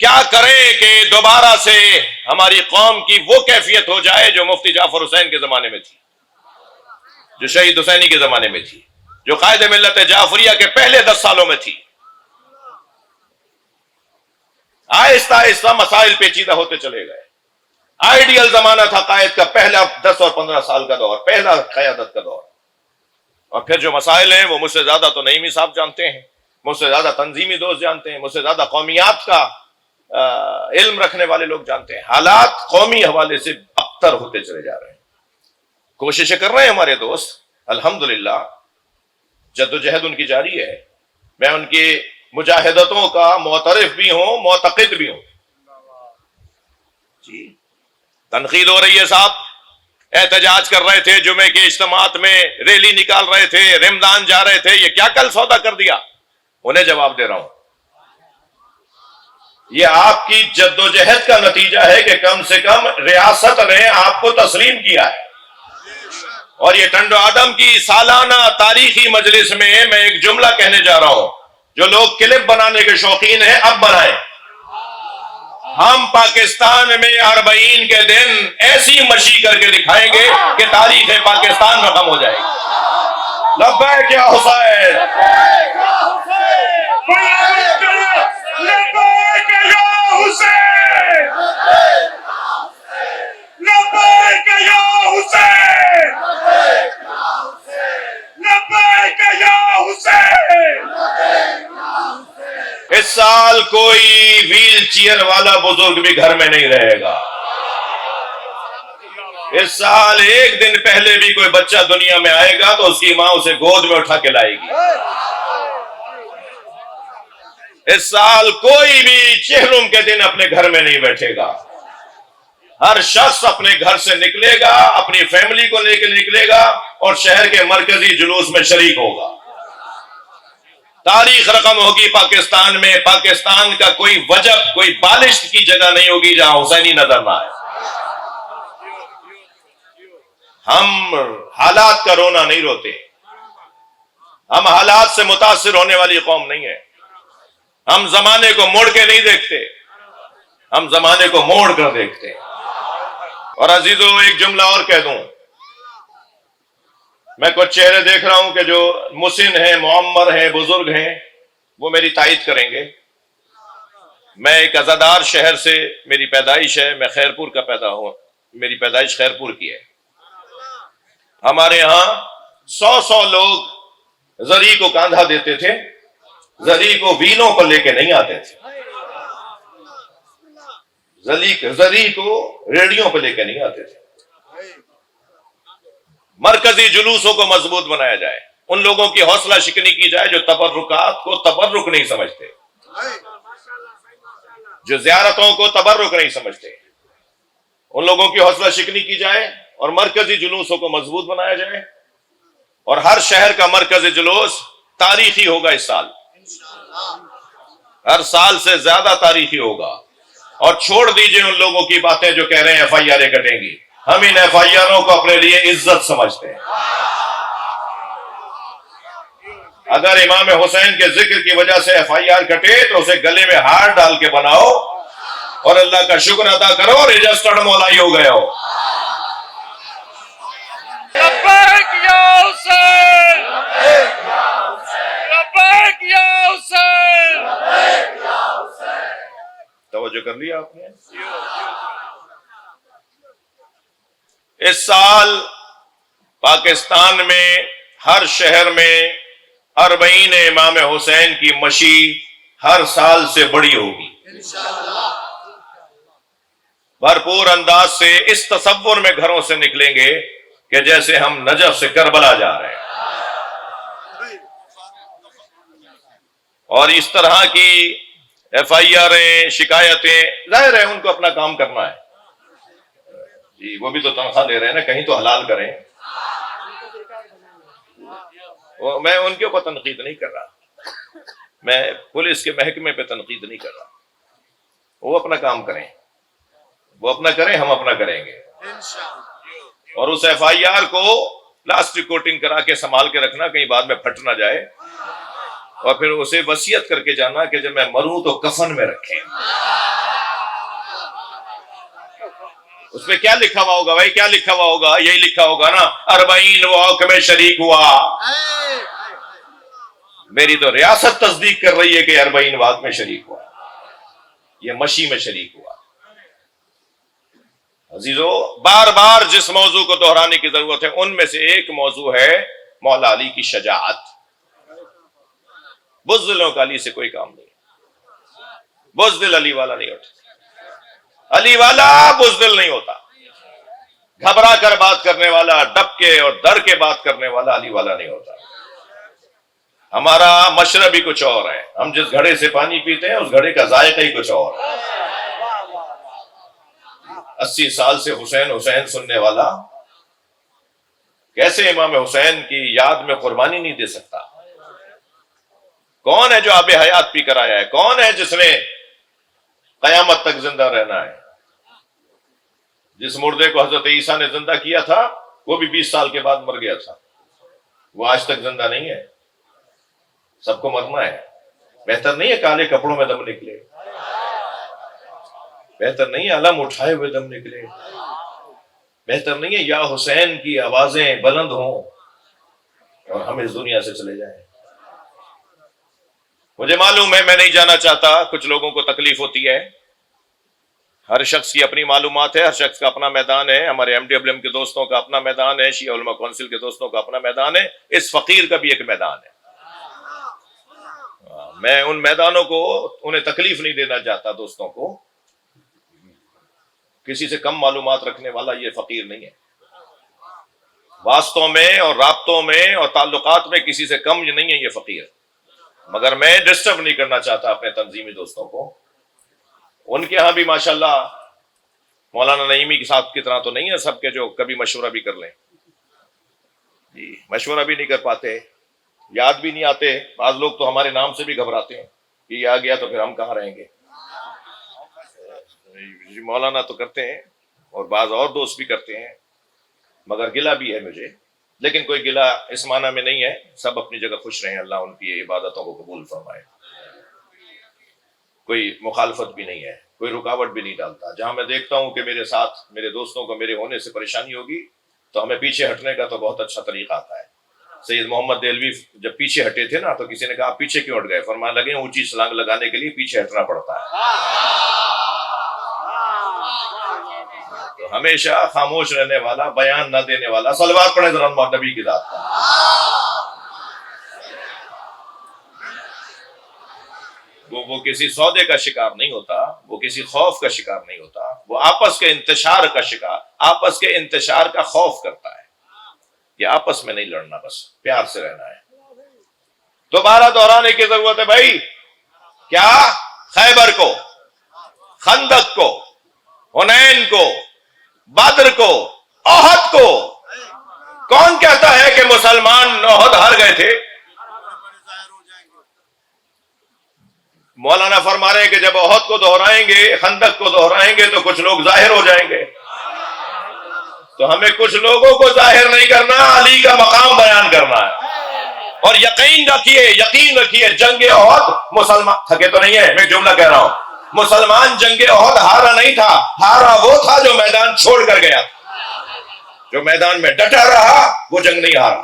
کیا کریں کہ دوبارہ سے ہماری قوم کی وہ کیفیت ہو جائے جو مفتی جعفر حسین کے زمانے میں تھی، جو شہید حسینی کے زمانے میں تھی، جو قائد ملت جعفریہ کے پہلے 10 سالوں میں تھی۔ آہستہ آہستہ مسائل پیچیدہ ہوتے چلے گئے۔ آئیڈیل زمانہ تھا قائد کا، پہلا 10 اور 15 سال کا دور، پہلا قیادت کا دور، اور پھر جو مسائل ہیں وہ مجھ سے زیادہ تو نعیمی صاحب جانتے ہیں، مجھ سے زیادہ تنظیمی دوست جانتے ہیں، مجھ سے زیادہ قومیات کا علم رکھنے والے لوگ جانتے ہیں۔ حالات قومی حوالے سے ابتر ہوتے چلے جا رہے ہیں۔ کوششیں کر رہے ہیں ہمارے دوست، الحمدللہ جدوجہد ان کی جاری ہے، میں ان کی مجاہدتوں کا معترف بھی ہوں، معتقد بھی ہوں۔ جی تنقید ہو رہی ہے صاحب، احتجاج کر رہے تھے، جمعے کے اجتماعات میں ریلی نکال رہے تھے، رمضان جا رہے تھے، یہ کیا کل سودا کر دیا؟ انہیں جواب دے رہا ہوں، یہ آپ کی جدوجہد کا نتیجہ ہے کہ کم سے کم ریاست نے آپ کو تسلیم کیا ہے۔ اور یہ ٹنڈو آدم کی سالانہ تاریخی مجلس میں میں ایک جملہ کہنے جا رہا ہوں، جو لوگ کلپ بنانے کے شوقین ہیں اب بنائیں۔ ہم پاکستان میں 40 کے دن ایسی مشی کر کے دکھائیں گے کہ تاریخ پاکستان رقم ہو جائے گی۔ لبیک یا حسین، لبیک یا حسین، لبیک یا حسین، لبیک یا حسین۔ اس سال کوئی ویل چیئر والا بزرگ بھی گھر میں نہیں رہے گا۔ اس سال ایک دن پہلے بھی کوئی بچہ دنیا میں آئے گا تو اس کی ماں اسے گود میں اٹھا کے لائے گی۔ اس سال کوئی بھی چہرم کے دن اپنے گھر میں نہیں بیٹھے گا۔ ہر شخص اپنے گھر سے نکلے گا، اپنی فیملی کو لے کے نکلے گا اور شہر کے مرکزی جلوس میں شریک ہوگا۔ تاریخ رقم ہوگی پاکستان میں، پاکستان کا کوئی وجب، کوئی بالشت کی جگہ نہیں ہوگی جہاں حسینی نظر نہ آئے۔ ہم حالات کا رونا نہیں روتے، ہم حالات سے متاثر ہونے والی قوم نہیں ہے، ہم زمانے کو موڑ کے نہیں دیکھتے، ہم زمانے کو موڑ کر دیکھتے ہیں۔ اور عزیزو ایک جملہ اور کہہ دوں، میں کچھ چہرے دیکھ رہا ہوں کہ جو مسن ہیں، معمر ہیں، بزرگ ہیں، وہ میری تائید کریں گے۔ میں ایک عزادار شہر سے میری پیدائش ہے، میں خیرپور کا پیدا ہوں، میری پیدائش خیرپور کی ہے۔ ہمارے ہاں 100 لوگ زری کو کاندھا دیتے تھے، زری کو وینوں پر لے کے نہیں آتے تھے، زری کو ریڑیوں پہ لے کے نہیں آتے تھے۔ مرکزی جلوسوں کو مضبوط بنایا جائے، ان لوگوں کی حوصلہ شکنی کی جائے جو تبرکات کو تبرک نہیں سمجھتے، جو زیارتوں کو تبرک نہیں سمجھتے، ان لوگوں کی حوصلہ شکنی کی جائے اور مرکزی جلوسوں کو مضبوط بنایا جائے۔ اور ہر شہر کا مرکزی جلوس تاریخی ہوگا اس سال، ہر سال سے زیادہ تاریخی ہوگا۔ اور چھوڑ دیجئے ان لوگوں کی باتیں جو کہہ رہے ہیں ایف آئی آریں کٹیں گی، ہم ان ایف آئی آروں کو اپنے لیے عزت سمجھتے ہیں۔ اگر امام حسین کے ذکر کی وجہ سے ایف آئی آر کٹے تو اسے گلے میں ہار ڈال کے بناؤ اور اللہ کا شکر ادا کرو رجسٹرڈ مولائی ہو گئے ہو۔ لبیک یا حسین، لبیک یا حسین۔ توجہ کر لیا آپ نے؟ اس سال پاکستان میں ہر شہر میں 40 امام حسین کی مشی ہر سال سے بڑی ہوگی۔ بھرپور انداز سے اس تصور میں گھروں سے نکلیں گے کہ جیسے ہم نجف سے کربلا جا رہے ہیں۔ اور اس طرح کی ایف آئی آریں، شکایتیں، ظاہر ہے ان کو اپنا کام کرنا ہے جی، وہ بھی تو تنخواہ دے رہے ہیں نا، کہیں تو حلال کریں۔ میں ان کے اوپر تنقید نہیں کر رہا، میں پولیس کے محکمے پہ تنقید نہیں کر رہا، وہ اپنا کام کریں، وہ اپنا کریں، ہم اپنا کریں گے۔ اور اس ایف آئی آر کو پلاسٹک کوٹنگ کرا کے سنبھال کے رکھنا، کہیں بعد میں پھٹ نہ جائے، اور پھر اسے وصیت کر کے جانا کہ جب میں مروں تو کفن میں رکھیں۔ اس پہ کیا لکھا ہوا ہوگا بھائی؟ کیا لکھا ہوا ہوگا؟ یہی لکھا ہوگا نا 40 واک میں شریک ہوا۔ میری تو ریاست تصدیق کر رہی ہے کہ 40 واک میں شریک ہوا، یہ مشی میں شریک ہوا۔ عزیزو، بار بار جس موضوع کو دہرانے کی ضرورت ہے ان میں سے ایک موضوع ہے مولا علی کی شجاعت۔ بزدلوں کا علی سے کوئی کام نہیں، بزدل علی والا نہیں ہوتا، علی والا بزدل نہیں ہوتا، گھبرا کر بات کرنے والا، ڈب کے اور ڈر کے بات کرنے والا علی والا نہیں ہوتا۔ ہمارا مشرب ہی کچھ اور ہے، ہم جس گھڑے سے پانی پیتے ہیں اس گھڑے کا ذائقہ ہی کچھ اور ہے۔ 80 سال سے حسین حسین سننے والا کیسے امام حسین کی یاد میں قربانی نہیں دے سکتا؟ کون ہے جو آب حیات پی کر آیا ہے؟ کون ہے جس نے قیامت تک زندہ رہنا ہے؟ جس مردے کو حضرت عیسیٰ نے زندہ کیا تھا وہ بھی 20 سال کے بعد مر گیا تھا، وہ آج تک زندہ نہیں ہے۔ سب کو مرنا ہے، بہتر نہیں ہے کالے کپڑوں میں دم نکلے، بہتر نہیں ہے علم اٹھائے ہوئے دم نکلے، بہتر نہیں ہے یا حسین کی آوازیں بلند ہوں اور ہم اس دنیا سے چلے جائیں۔ مجھے معلوم ہے، میں نہیں جانا چاہتا، کچھ لوگوں کو تکلیف ہوتی ہے، ہر شخص کی اپنی معلومات ہے، ہر شخص کا اپنا میدان ہے، ہمارے MDWM کے دوستوں کا اپنا میدان ہے، شیعہ علماء کونسل کے دوستوں کا اپنا میدان ہے، اس فقیر کا بھی ایک میدان ہے۔ میں ان میدانوں کو انہیں تکلیف نہیں دینا چاہتا، دوستوں کو۔ کسی سے کم معلومات رکھنے والا یہ فقیر نہیں ہے، واسطوں میں اور رابطوں میں اور تعلقات میں کسی سے کم نہیں ہے یہ فقیر، مگر میں ڈسٹرب نہیں کرنا چاہتا اپنے تنظیمی دوستوں کو۔ ان کے ہاں بھی ماشاءاللہ مولانا نعیمی کے ساتھ کی طرح تو نہیں ہے سب کے جو کبھی مشورہ بھی کر لیں، جی مشورہ بھی نہیں کر پاتے، یاد بھی نہیں آتے، بعض لوگ تو ہمارے نام سے بھی گھبراتے ہیں کہ یہ آ گیا تو پھر ہم کہاں رہیں گے۔ جی مولانا تو کرتے ہیں اور بعض اور دوست بھی کرتے ہیں، مگر گلہ بھی ہے مجھے، لیکن کوئی گلہ اس معنی میں نہیں ہے، سب اپنی جگہ خوش رہیں، اللہ ان کی عبادتوں کو قبول فرمائے۔ کوئی مخالفت بھی نہیں ہے، کوئی رکاوٹ بھی نہیں ڈالتا۔ جہاں میں دیکھتا ہوں کہ میرے ساتھ میرے دوستوں کو میرے ہونے سے پریشانی ہوگی تو ہمیں پیچھے ہٹنے کا تو بہت اچھا طریقہ آتا ہے۔ سید محمد دہلوی جب پیچھے ہٹے تھے نا تو کسی نے کہا آپ پیچھے کیوں ہٹ گئے؟ فرمانے لگے اونچی چھلانگ لگانے کے لیے پیچھے ہٹنا پڑتا ہے۔ تو ہمیشہ خاموش رہنے والا، بیان نہ دینے والا، صلوات پڑھیں ذرا نبی کی ذات پر۔ وہ کسی سودے کا شکار نہیں ہوتا، وہ کسی خوف کا شکار نہیں ہوتا، وہ آپس کے انتشار کا شکار، آپس کے انتشار کا خوف کرتا ہے۔ یہ آپس میں نہیں لڑنا، بس پیار سے رہنا ہے۔ دوبارہ دہرانے کی ضرورت ہے بھائی، کیا خیبر کو، خندق کو، حنین کو، بدر کو، احد کو، کون کہتا ہے کہ مسلمان احد ہار گئے تھے؟ مولانا فرما رہے ہیں کہ جب احد کو دہرائیں گے، خندق کو دہرائیں گے تو کچھ لوگ ظاہر ہو جائیں گے، تو ہمیں کچھ لوگوں کو ظاہر نہیں کرنا، علی کا مقام بیان کرنا ہے۔ اور یقین رکھیے جنگ احد مسلمان تھکے تو نہیں ہے، میں جملہ کہہ رہا ہوں، مسلمان جنگ احد ہارا نہیں تھا، ہارا وہ تھا جو میدان چھوڑ کر گیا، جو میدان میں ڈٹا رہا وہ جنگ نہیں ہارا۔